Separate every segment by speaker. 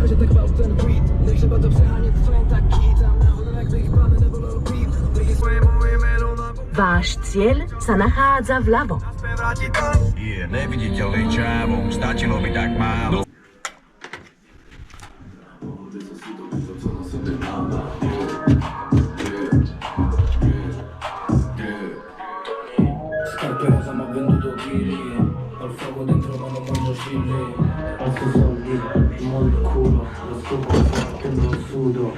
Speaker 1: razie tak bał ten beat. Nie trzeba to przechanie, to są taki. Tam na hodem jak ich plany, nebo lol beat.
Speaker 2: Váš cieľ sa nachádza vľavo.
Speaker 3: Je neviditeľný čávom, stačilo by tak málo.
Speaker 1: Scarpera ma venduto chili. Al fuoco dentro ma non mangio chili. Alzo soldi, mo il culo. Lo scopo forte non sudo.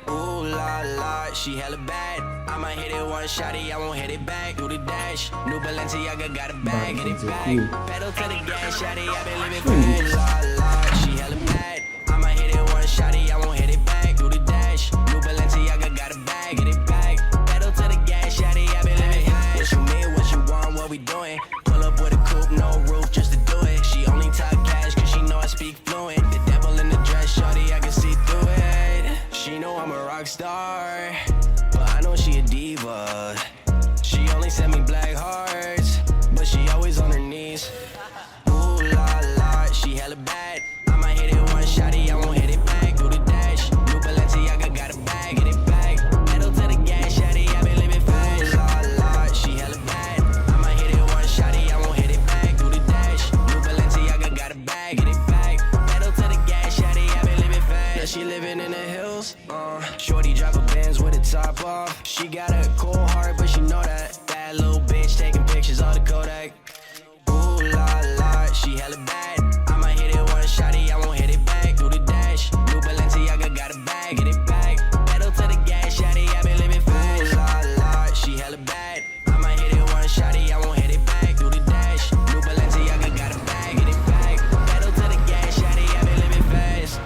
Speaker 4: Ooh la la, she hella bad. I might hit it one shotty, I won't hit it back. Do the dash, new Balenciaga got a bag, get it back. Pedal to the gas, shotty, I been living fast. La la, she hella bad. I might hit it one shotty, I won't hit it back. Do the dash, new Balenciaga got a bag, get it back. Pedal to the gas, shotty, I been living fast. What you mean, what you want, what we doing? Pull up with a coupe, no roof, just to do it. She only talk cash, cause she know I speak fluent. The devil in the dress, shorty, I can see through it. She know I'm a rock star, but I know she a diva. She only sent me black hearts, but she always on her knees. Ooh la la, she hella bad. I might hit it one shotty, I won't hit it back. Do the dash, new Balenciaga got a bag, get it back. Pedal to the gas, shotty, I been living fast. Ooh la la, she hella bad. I might hit it one shotty, I won't hit it back. Do the dash, new Balenciaga got a bag, get it back. Pedal to the gas, shotty, I been living fast. Yeah, she living in the hills. Shorty drive a Benz with a top off. She got a cold heart, but she know that. That little bitch taking pictures all the Kodak. Ooh la la, she hella bad. I might hit it one shotty, I won't hit it back. Do the dash, new Balenciaga got a bag, get it back. Pedal to the gas, shotty, I been living fast. Ooh la la, she hella bad. I might hit it one shotty, I won't hit it back. Do the dash, new Balenciaga got a bag, get it back. Pedal to the gas, shotty, I been living fast.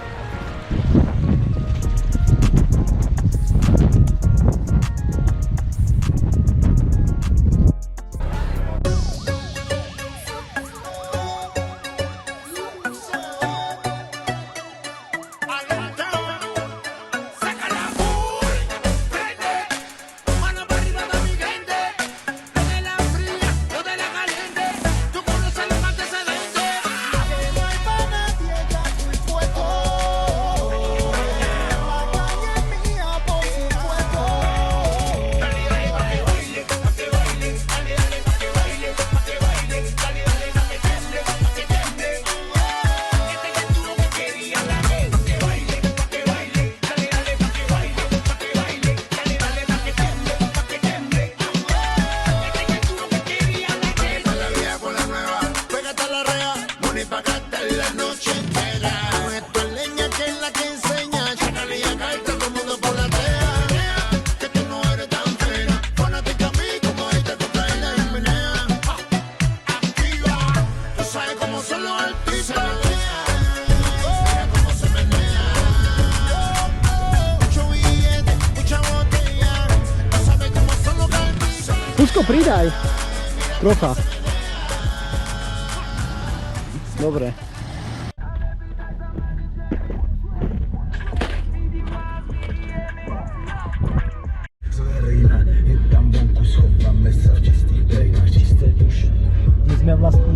Speaker 5: Puško, pridaj! Trocha. Dobre. My sme vlastne